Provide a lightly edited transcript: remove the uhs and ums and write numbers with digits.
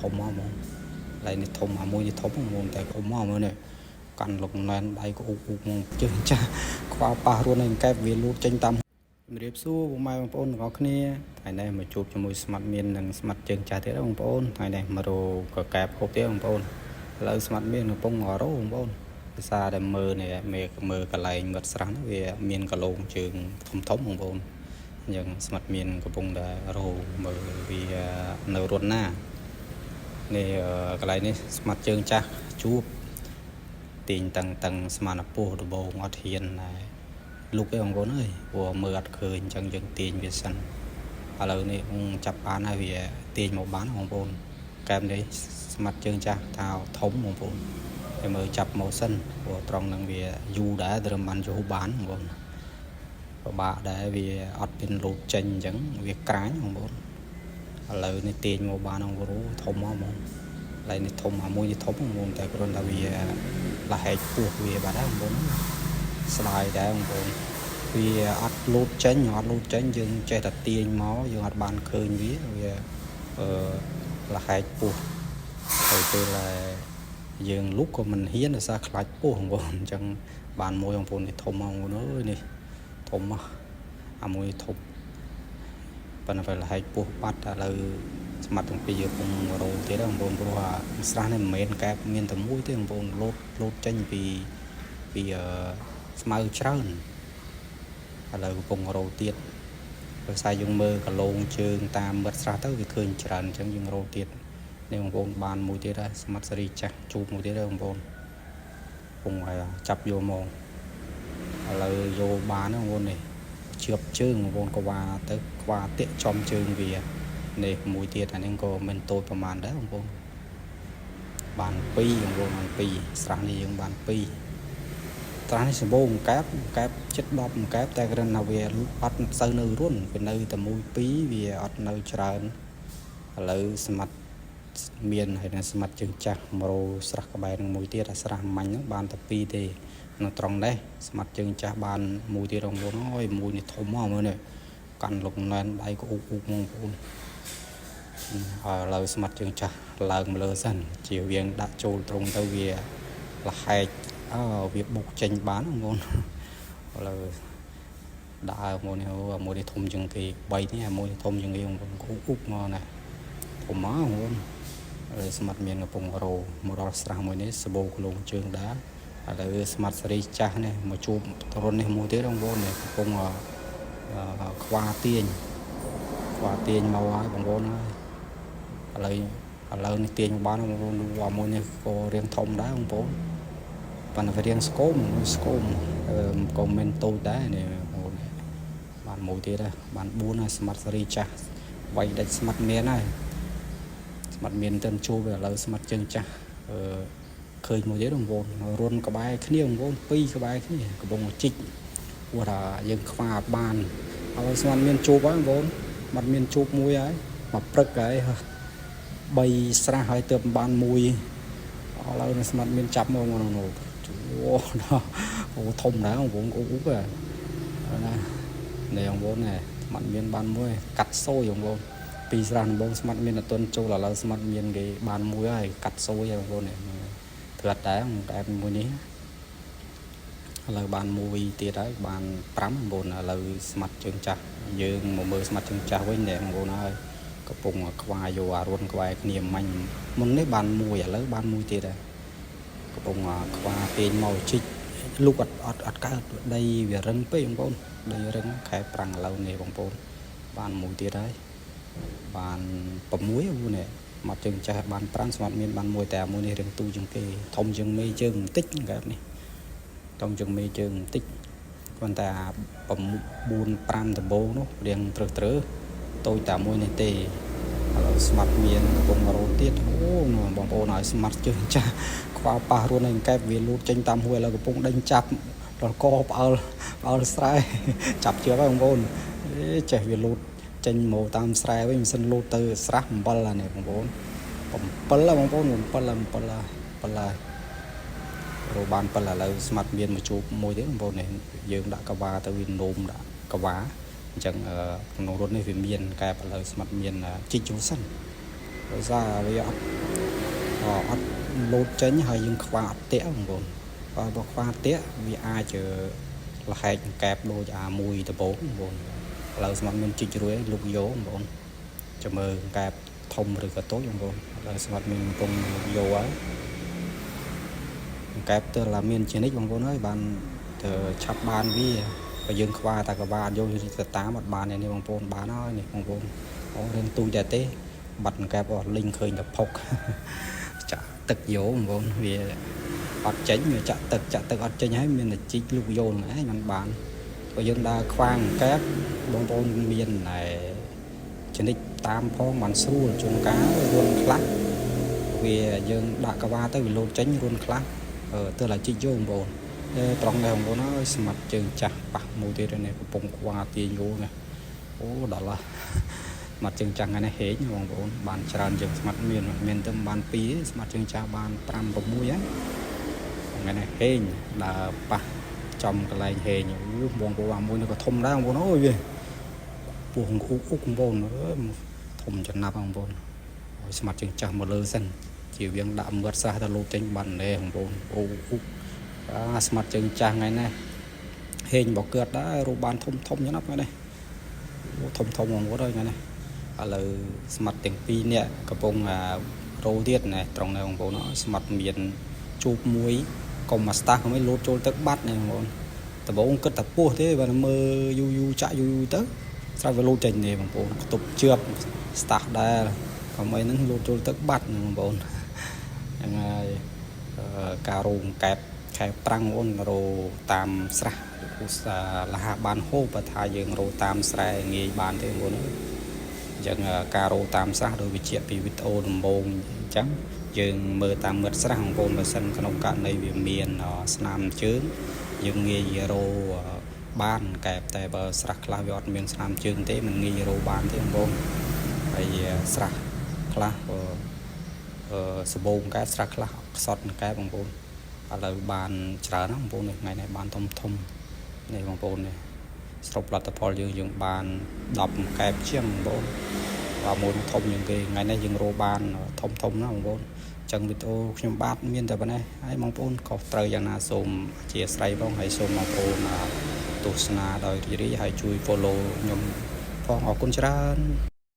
thùng mà lại này thùng mà mua như thùng mà mua tại cũng mà này cần lục lên đây có chơi cha qua pa luôn anh cái về luôn tranh tâm điệp xu của mai ông ôn có kia ngày nay mà chụp cho mùi smart miênនិង smart ជើងចាស់ទៀតông ônថ្ងៃនេះមករកកែបហូបទៀតông ôn ឥឡូវ smart មានកំពុងរោông ôn ភាសាដែលមើលនេះមើលកន្លែងវត្តស្រះនោះវាមានកលងជើងធំông ôn យ៉ាង smart មានកំពុងតែរោមើលវានៅរត់ណានេះកន្លែងនេះ smart ជើងចាស់ជួបទាញតឹងស្មានពោះដបងអត់ហ៊ានដែរលុកឯងបងប្អូនអើយព្រោះមើលអត់ឃើញអញ្ចឹងយើងទាញវាសិនឥឡូវនេះចាប់បានហើយវាទាញមកបានបងប្អូនកែមនេះស្មាត់ជើងចាស់ថាធំបងប្អូនហើយមើលចាប់មកសិនព្រោះត្រង់នឹងវាយូរដែរត្រឹមបានចូលបានបងប្អូនពិបាកដែរវាអត់មានលូតចេញអញ្ចឹងវាក្រាញបងប្អូនឥឡូវនេះទាញមកបានបងប្អូនធំមកហ្មងឡើយនេះធំមួយនេះធំបងប្អូនតែគ្រាន់តែវាលហែកពោះវាបាត់ហើយបងប្អូនស្ដាយដែរបងប្អូនវាអត់លូតចេញយើងចេះតែទាញមកយើងអត់បានឃើញវាលហែកពោះហើយពេលយើងលុកក៏មិនហ៊ានដោយសារខ្លាចពោះបងប្អូនអញ្ចឹងបានមួយបងប្អូននេះធំមកបងប្អូនអើយនេះធំមកអាមួយធំប៉ុន្តែលហែកពោះបាត់ឥឡូវស្មាត់ទាំងពីរយើងពងរោទៀតបងប្អូនព្រោះស្រះនេះមិនមែនកែបមានតែមួយទេបងប្អូនលូតចេញពីស្មៅច្រើនឥឡូវកំពុងរោទៀតដោយសារយើងមើលកលងជើងតាមមាត់ស្រះទៅវាឃើញច្រើនអញ្ចឹងយើងរោទៀតនេះបងប្អូនបានមួយទៀតដែរស្មាត់សេរីចាស់ជួបមួយទៀតដែរបងប្អូនកំពុងចាប់យកមកឥឡូវយកបានបងប្អូននេះជឿបជើងបងប្អូនក៏វ៉ាទៅខ្វាតាក់ចំជើងវានេះមួយទៀតអានេះក៏មិនតូចប្រហែលដែរបងប្អូនបាន2បងប្អូនបាន2ស្រះនេះយើងបាន2ស្រះនេះសម្បូរកែបចិត្ត10កែបតែគ្រាន់តែវាអត់សូវនៅរុនវានៅតែ1 2វាអត់នៅច្រើនឥឡូវស្មាត់មានហើយនឹងស្មាត់ជើងចាស់មករោស្រះក្បែរនឹងមួយទៀតអាស្រះមាញ់ហ្នឹងបានតែ2ទេនៅត្រង់នេះស្មាត់ជើងចាស់បានមួយទៀតបងប្អូនអើយមួយនេះធំមកមើលនេះកាន់លុកណែនដៃក៏អ៊ុកបងប្អូនឥឡូវស្មាត់ជើងចាស់ឡើងមកលើសិនជាវាងដាក់ចូលត្រង់ទៅវាលហែកវាបុកចេញបានបងប្អូនឥឡូវដើរមួយនេះធំជាងគេ3នេះមួយនេះធំជាងគេបងប្អូនអ៊ុកមកណាធំមកបងប្អូនហើយស្មាត់មានកំពុងរោមករកស្រះមួយនេះសបោក្លងជើងដែរឥឡូវស្មាត់សេរីចាស់នេះមកជួបរុននេះមួយទៀតបងប្អូននេះកំពុងខ្វាទាញមកហើយបងប្អូនហើយឥឡូវនេះទាញបានបងប្អូនមួយនេះក៏រៀងធំដែរបងប្អូនប៉ុន្តែវារៀងស្គមក៏មិនតូចដែរនេះបងប្អូនបានមួយទៀតដែរបាន4ហើយស្មាត់សេរីចាស់វាយដាច់ស្មាត់មានហើយស្មាត់មានទៅជួបឥឡូវស្មាត់ជើងចាស់ឃើញមួយទៀតបងប្អូនរុនក្បែរគ្នាបងប្អូន2ក្បែរគ្នាកំពុងជីកព្រោះថាយើងខ្វាអត់បានឥឡូវស្មាត់មានជួបហើយបងប្អូនបាត់មានជួបមួយហើយមកព្រឹកហើយ3ស្រះហើយទើបបានមួយឥឡូវស្មាត់មានចាប់មកនោះអូធំដែរបងប្អូនអ៊ុកណានេះបងប្អូននេះស្មាត់មានបានមួយកាត់សូយបងប្អូនពីស្រះដំបងស្មាត់មានអត់ទាន់ចូលឥឡូវស្មាត់មានគេបានមួយហើយកាត់សូយបងប្អូននេះត្រាត់ដែរតែមួយនេះឥឡូវបានមួយទៀតហើយបាន5បងប្អូនឥឡូវស្មាត់ជើងចាស់យើងមកមើលស្មាត់ជើងចាស់វិញដែរបងប្អូនហើយកំពុងខ្វាយកអារុនក្បែរគ្នាមាញ់មុននេះបានមួយឥឡូវបានមួយទៀតហើយកំពុងខ្វាពេញមកជីកលុកអត់កើតដីវារឹងពេកបងប្អូនដីរឹងខែប្រាំងឥឡូវនេះបងប្អូនបានមួយទៀតហើយបាន6បងប្អូននេះមកជើងចាស់បាន5ស្មាត់មានបានមួយតែមួយនេះរៀងទូជាងគេធំជាងមេជើងបន្តិចកែបនេះធំជាងមេជើងបន្តិចគាត់តែ4 5ដំបូងនោះរៀងត្រឹតូចតែមួយនេះទេឥឡូវស្មាត់មានកំពុងរោទៀតអូបងប្អូនឲ្យស្មាត់ជើងចាស់ខ្វល់ប៉ះរួនឯងកែបវាលូតចេញតាមហួយឥឡូវកំពុងដេញចាប់ដល់កផ្អើលស្រែចាប់ជឿហើយបងប្អូនចេះវាលូតចេញមកតាមស្រែវិញមិនសិនលូតទៅស្រះ7ហើយនេះបងប្អូន7ហើយបងប្អូន7ហើយរោបាន7ឥឡូវស្មាត់មានមកជួបមួយទៀតបងប្អូននេះយើងដាក់កវ៉ាទៅវានោមដាក់កវ៉ាអញ្ចឹងក្នុងរត់នេះវាមានកែបឥឡូវស្មាត់មានជីកចូលសិន ដោយសារវាអត់លោតចេញហើយយើងខ្វះអត់តាក់បងប្អូនបើខ្វះតាក់វាអាចលហែកកែបដូចអាមួយដបូងបងប្អូនឥឡូវស្មាត់មានជីករួយលុកយោបងប្អូនចាំមើលកែបធំឬក៏តូចបងប្អូនឥឡូវស្មាត់មានកំពុងលុកយោហើយកែបទៅឡាមានជានិចបងប្អូនហើយបានទៅឆាប់បានវាបើយើងខ្វះតែកបាយកទៅតាមអត់បាននេះបងប្អូនបានហើយនេះបងប្អូនអូរឿងទូចតែទេបាត់កែបអត់លីងឃើញតែផុកចាក់ទឹកយោបងប្អូនវាអត់ចេញវាចាក់ទឹកអត់ចេញហើយមានតែជីកលុកយោហ្នឹងឯងมันបានបើយើងដើរខ្វាងកែបបងប្អូនមានតែចនិចតាមផងបានស្រួលជួនកាលរួនខ្លះវាយើងដាក់កបាទៅវាលោតចេញរួនខ្លះទៅឡាជីកយោបងប្អូនត្រង់នេះបងប្អូនអើយស្មាត់ជើងចាស់ប៉ះមួយទៀតនេះកំពុងខ្វាទាញយោនេះអូដល់ឡាស្មាត់ជើងចាស់ថ្ងៃនេះហេងបងប្អូនបានច្រើនជាងស្មាត់មានទៅបាន2ស្មាត់ជើងចាស់បាន5 6ហើយថ្ងៃនេះហេងដើរប៉ះចំកន្លែងហេងអូបងប្អូនមួយនេះក៏ធំដែរបងប្អូនអើយវាពោះអ៊ុកបងប្អូនអើយធំចំណាប់បងប្អូនឲ្យស្មាត់ជើងចាស់មកលើសិនជាវាងដាក់មើលស្រះទៅលោតចេញបានណែបងប្អូនអូអ៊ុកស្មាត់ជើងចាស់ថ្ងៃនេះហេងបកកើតដែររូបបានធំចំណាប់ថ្ងៃនេះធំបងប្អូនហើយថ្ងៃនេះឥឡូវស្មាត់ទាំងពីរនេះកំពុងរោទៀតណែត្រង់នេះបងប្អូនស្មាត់មានជួបមួយកុំមកស្តាស់មិនលោតចូលទឹកបាត់នេះបងប្អូនដំបូងគិតតែពោះទេបើមើលយូចាក់យូទៅស្រាប់វាលោតចេញនេះបងប្អូនខ្ទប់ជឿបស្តាស់ដែរកុំអីហ្នឹងលោតចូលទឹកបាត់បងប្អូនហ្នឹងហើយការរោងកែបខែប្រាំងបងប្អូនរោតាមស្រះឧស្សាហ៍លះបានហូបបើថាយើងរោតាមស្រែងាយបានទេបងប្អូនអញ្ចឹងការរោតាមស្រះដោយវិជ្ជាពីវីដេអូដំបូងអញ្ចឹងយើងមើលតាមមាត់ស្រះបងប្អូនបើសិនក្នុងករណីវាមានស្នាមជើងយើងងាយរោបានកែបតែបើស្រះខ្លះវាអត់មានស្នាមជើងទេมันងាយរោបានទេបងប្អូនហើយស្រះខ្លះសបូងកែបស្រះខ្លះខ្សត់កែបបងប្អូនឥឡូវបានច្រើនបងប្អូនថ្ងៃនេះបានធំនេះបងប្អូននេះស្រុកផលិតផលយើងបាន10កែបជាងបងប្អូនមួយធំជាងគេថ្ងៃនេះយើងរោបានធំណាបងប្អូនចឹងវីដេអូខ្ញុំបាទមានតែប៉ុណ្ណេះហើយបងប្អូនខុសត្រូវយ៉ាងណាសូមអធិស្ឋានផងហើយសូមបងប្អូនទស្សនាដោយរីករាយហើយជួយ follow ខ្ញុំផងអរគុណច្រើន